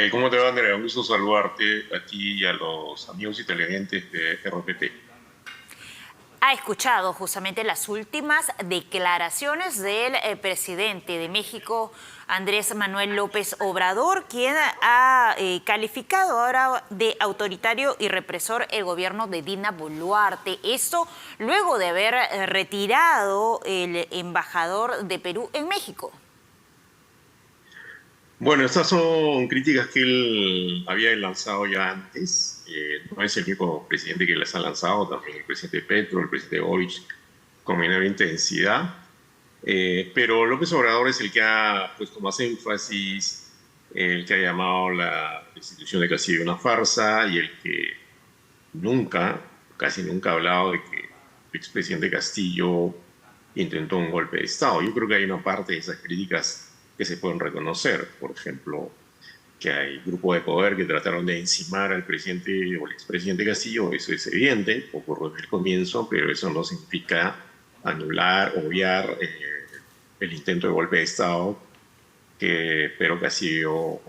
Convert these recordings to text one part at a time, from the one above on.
¿Cómo te va, Andrea? Un gusto saludarte a ti y a los amigos y televidentes de RPP. Ha escuchado justamente las últimas declaraciones del presidente de México, Andrés Manuel López Obrador, quien ha calificado ahora de autoritario y represor el gobierno de Dina Boluarte. Esto luego de haber retirado el embajador de Perú en México. Bueno, estas son críticas que él había lanzado ya antes. No es el único presidente que las ha lanzado, también el presidente Petro, el presidente Boric, con menor intensidad. Pero López Obrador es el que ha puesto más énfasis, el que ha llamado la institución de Castillo una farsa y el que nunca, casi nunca ha hablado de que el expresidente Castillo intentó un golpe de Estado. Yo creo que hay una parte de esas críticas que se pueden reconocer. Por ejemplo, que hay grupos de poder que trataron de encimar al presidente o el expresidente Castillo. Eso es evidente, ocurrió desde el comienzo, pero eso no significa anular, obviar el intento de golpe de Estado que Pedro Castillo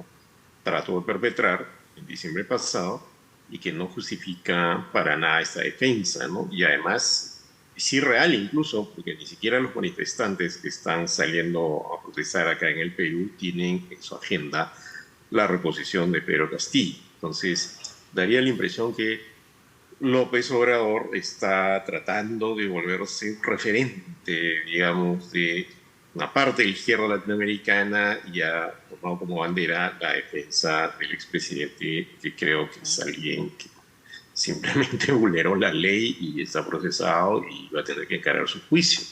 trató de perpetrar en diciembre pasado y que no justifica para nada esta defensa, ¿no? Y además es irreal incluso, porque ni siquiera los manifestantes que están saliendo a protestar acá en el Perú tienen en su agenda la reposición de Pedro Castillo. Entonces, daría la impresión que López Obrador está tratando de volverse un referente, digamos, de una parte de la izquierda latinoamericana y ha tomado como bandera la defensa del expresidente, que creo que es alguien que simplemente vulneró la ley y está procesado y va a tener que encarar su juicio.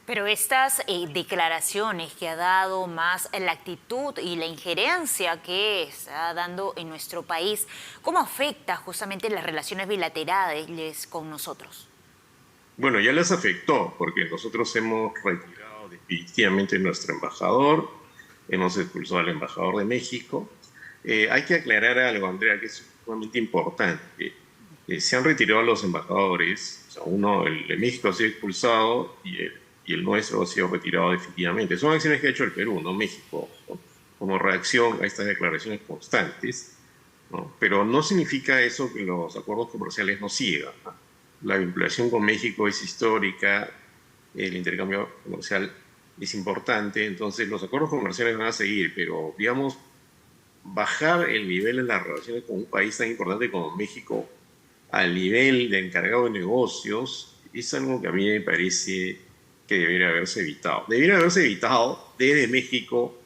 Pero estas declaraciones que ha dado, más la actitud y la injerencia que está dando en nuestro país, ¿cómo afecta justamente las relaciones bilaterales con nosotros? Bueno, ya les afectó, porque nosotros hemos retirado definitivamente nuestro embajador, hemos expulsado al embajador de México. Hay que aclarar algo, Andrea, que es sumamente importante. Se han retirado los embajadores, o sea, uno, el de México ha sido expulsado y el nuestro ha sido retirado definitivamente. Son acciones que ha hecho el Perú, no México, ¿no? Como reacción a estas declaraciones constantes, ¿no? Pero no significa eso que los acuerdos comerciales no sigan, ¿no? La vinculación con México es histórica, el intercambio comercial es importante, entonces los acuerdos comerciales van a seguir, pero digamos, bajar el nivel en las relaciones con un país tan importante como México al nivel de encargado de negocios es algo que a mí me parece que debería haberse evitado. Debería haberse evitado desde México,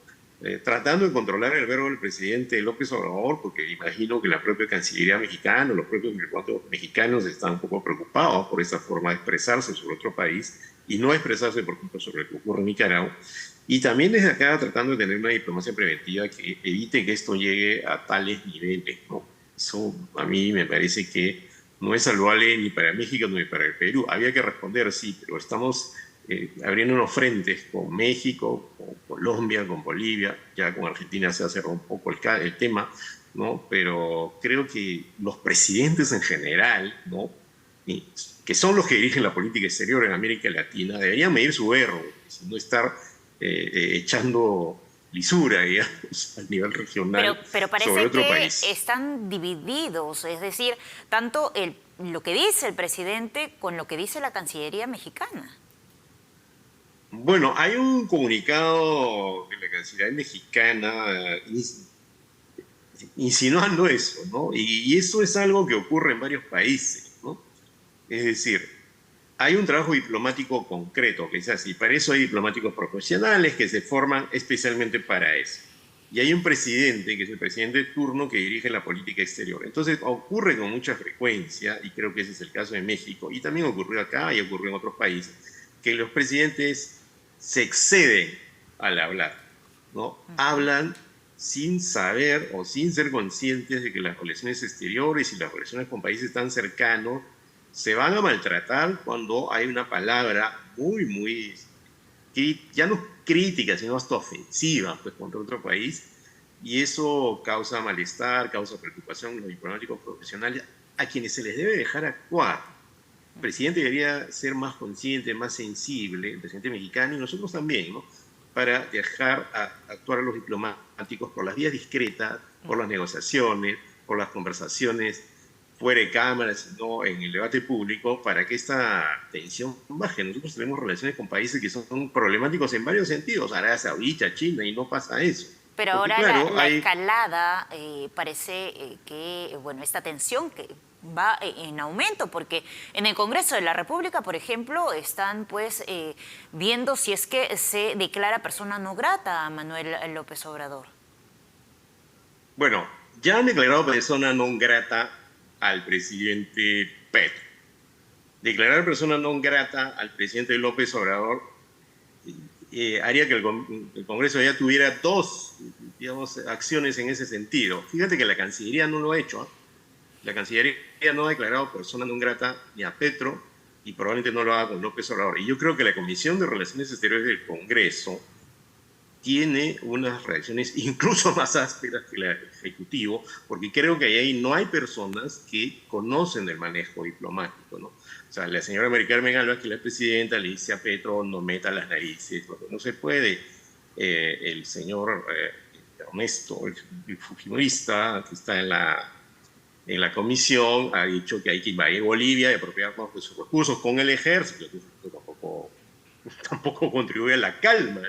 tratando de controlar el verbo del presidente López Obrador, porque imagino que la propia Cancillería mexicana, los propios diplomáticos mexicanos están un poco preocupados por esa forma de expresarse sobre otro país y no expresarse, por ejemplo, sobre lo que ocurre en Nicaragua. Y también desde acá tratando de tener una diplomacia preventiva que evite que esto llegue a tales niveles, ¿no? Eso a mí me parece que no es saludable ni para México ni para el Perú. Había que responder, sí, pero estamos abriendo unos frentes con México, con Colombia, con Bolivia, ya con Argentina se ha cerrado un poco el tema, ¿no? Pero creo que los presidentes en general, ¿no? Y que son los que dirigen la política exterior en América Latina, deberían medir su error, no estar echando lisura, digamos, a nivel regional Pero sobre parece otro que país. están divididos, es decir, tanto lo que dice el presidente con lo que dice la Cancillería mexicana. Bueno, hay un comunicado de la Cancillería mexicana insinuando eso, ¿no? Y eso es algo que ocurre en varios países, ¿no? Es decir, hay un trabajo diplomático concreto que es así. Para eso hay diplomáticos profesionales que se forman especialmente para eso. Y hay un presidente, que es el presidente de turno, que dirige la política exterior. Entonces ocurre con mucha frecuencia, y creo que ese es el caso de México, y también ocurrió acá y ocurrió en otros países, que los presidentes se exceden al hablar, ¿no? Hablan sin saber o sin ser conscientes de que las relaciones exteriores y las relaciones con países tan cercanos se van a maltratar cuando hay una palabra muy, ya no crítica, sino hasta ofensiva, pues, contra otro país, y eso causa malestar, causa preocupación en los diplomáticos profesionales, a quienes se les debe dejar actuar. El presidente debería ser más consciente, más sensible, el presidente mexicano y nosotros también, ¿no? para dejar actuar a los diplomáticos por las vías discretas, por las negociaciones, por las conversaciones fuera de cámaras, sino en el debate público, para que esta tensión baje. Nosotros tenemos relaciones con países que son problemáticos en varios sentidos, Arabia Saudita, China, y no pasa eso. Pero Porque, ahora claro, la escalada parece que, bueno, esta tensión que va en aumento, porque en el Congreso de la República, por ejemplo, están pues viendo si es que se declara persona no grata a Manuel López Obrador. Bueno, ya han declarado persona non grata al presidente Petro. Declarar persona non grata al presidente López Obrador haría que el Congreso ya tuviera dos, digamos, acciones en ese sentido. Fíjate que la Cancillería no lo ha hecho. La Cancillería no ha declarado persona non grata ni a Petro y probablemente no lo haga con López Obrador. Y yo creo que la Comisión de Relaciones Exteriores del Congreso tiene unas reacciones incluso más ásperas que el Ejecutivo, porque creo que ahí no hay personas que conocen el manejo diplomático, ¿no? O sea, la señora Mary Carmen Alba, que es la presidenta, le dice a Petro, no meta las narices, porque no se puede. El señor Ernesto, el fujimorista, que está en la comisión, ha dicho que hay que invadir Bolivia y apropiarnos de sus recursos con el ejército, que tampoco contribuye a la calma,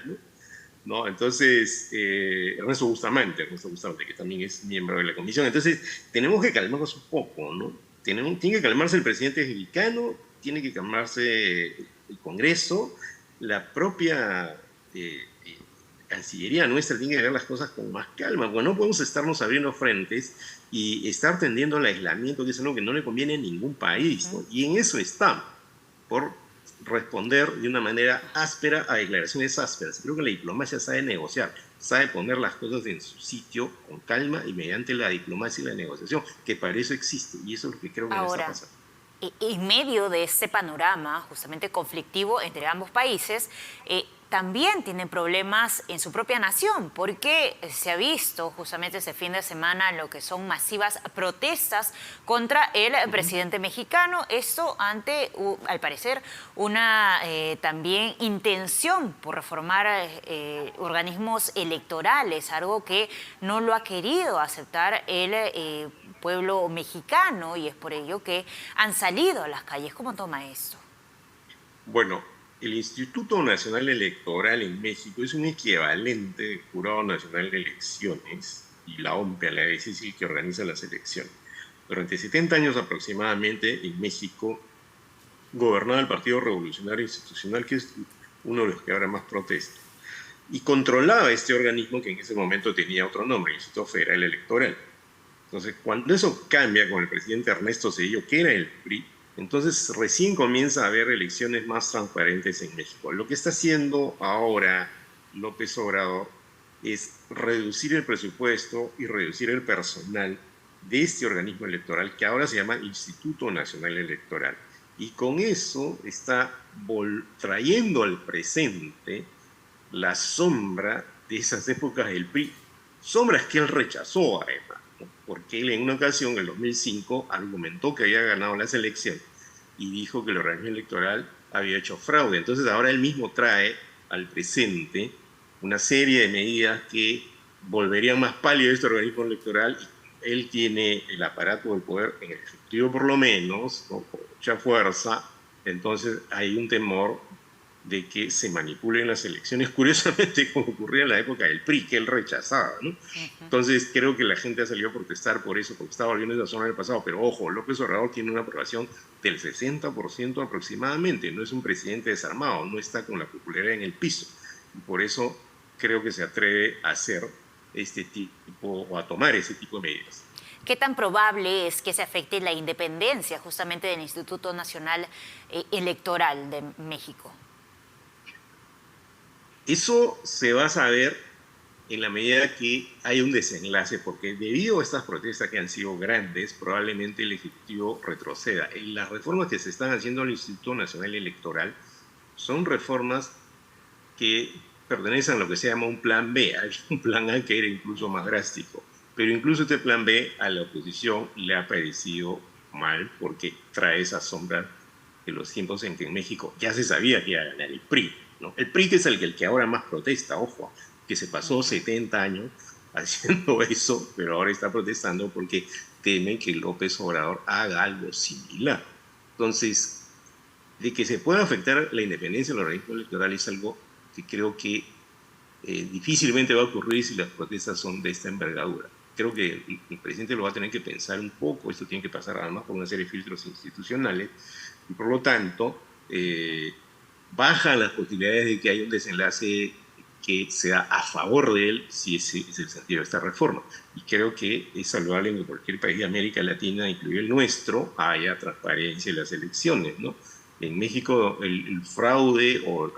¿no? Entonces, Ernesto Bustamante, que también es miembro de la comisión. Entonces, tenemos que calmarnos un poco, ¿no? Tiene que calmarse el presidente mexicano, tiene que calmarse el Congreso, la propia Cancillería nuestra tiene que ver las cosas con más calma, porque no podemos estarnos abriendo frentes y estar tendiendo al aislamiento, que es algo que no le conviene a ningún país, ¿no? Y en eso estamos, por responder de una manera áspera a declaraciones ásperas. Creo que la diplomacia sabe negociar, sabe poner las cosas en su sitio con calma y mediante la diplomacia y la negociación, que para eso existe, y eso es lo que creo que no está pasando. En medio de este panorama justamente conflictivo entre ambos países, también tienen problemas en su propia nación, porque se ha visto justamente este fin de semana lo que son masivas protestas contra el presidente mexicano. Esto ante, al parecer, una también intención por reformar organismos electorales, algo que no lo ha querido aceptar el pueblo mexicano, y es por ello que han salido a las calles. ¿Cómo toma esto? Bueno, el Instituto Nacional Electoral en México es un equivalente del Jurado Nacional de Elecciones y la OMPE, la es el que organiza las elecciones. Durante 70 años aproximadamente en México gobernaba el Partido Revolucionario Institucional, que es uno de los que ahora más protesta, y controlaba este organismo que en ese momento tenía otro nombre, el Instituto Federal Electoral. Entonces, cuando eso cambia con el presidente Ernesto Zedillo, que era el PRI, entonces recién comienza a haber elecciones más transparentes en México. Lo que está haciendo ahora López Obrador es reducir el presupuesto y reducir el personal de este organismo electoral que ahora se llama Instituto Nacional Electoral. Y con eso está trayendo al presente la sombra de esas épocas del PRI, sombras que él rechazó además, porque él en una ocasión, en el 2005, argumentó que había ganado las elecciones y dijo que el organismo electoral había hecho fraude. Entonces ahora él mismo trae al presente una serie de medidas que volverían más pálido este organismo electoral. Él tiene el aparato del poder, en el Ejecutivo por lo menos, ¿no?, con mucha fuerza. Entonces hay un temor de que se manipulen las elecciones, curiosamente como ocurría en la época del PRI, que él rechazaba, ¿no? Entonces creo que la gente ha salido a protestar por eso, porque estaba volviendo esa zona del pasado. Pero ojo, López Obrador tiene una aprobación del 60% aproximadamente, no es un presidente desarmado, no está con la popularidad en el piso, y por eso creo que se atreve a hacer este tipo, o a tomar ese tipo de medidas. ¿Qué tan probable es que se afecte la independencia justamente del Instituto Nacional Electoral de México? Eso se va a saber en la medida que haya un desenlace, porque debido a estas protestas que han sido grandes, probablemente el Ejecutivo retroceda. Las reformas que se están haciendo al Instituto Nacional Electoral son reformas que pertenecen a lo que se llama un plan B. Hay un plan A que era incluso más drástico, pero incluso este plan B a la oposición le ha parecido mal, porque trae esa sombra de los tiempos en que en México ya se sabía que iba a ganar el PRI. ¿no? El PRI es el que ahora más protesta, ojo, que se pasó 70 años haciendo eso, pero ahora está protestando porque teme que López Obrador haga algo similar. Entonces, de que se pueda afectar la independencia del organismo electoral es algo que creo que difícilmente va a ocurrir si las protestas son de esta envergadura. Creo que el presidente lo va a tener que pensar un poco, esto tiene que pasar además por una serie de filtros institucionales, y por lo tanto bajan las posibilidades de que haya un desenlace que sea a favor de él, si ese es el sentido de esta reforma. Y creo que es saludable en cualquier país de América Latina, incluido el nuestro, haya transparencia en las elecciones, ¿no? En México el fraude o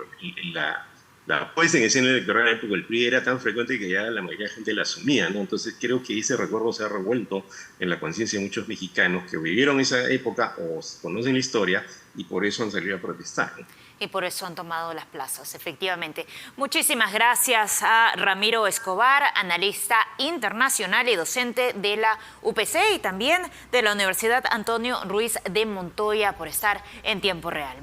la puesta en escena electoral en la época del PRI era tan frecuente que ya la mayoría de la gente la asumía, ¿no? Entonces creo que ese recuerdo se ha revuelto en la conciencia de muchos mexicanos que vivieron esa época o conocen la historia y por eso han salido a protestar, ¿no? Y por eso han tomado las plazas, efectivamente. Muchísimas gracias a Ramiro Escobar, analista internacional y docente de la UPC y también de la Universidad Antonio Ruiz de Montoya por estar en tiempo real.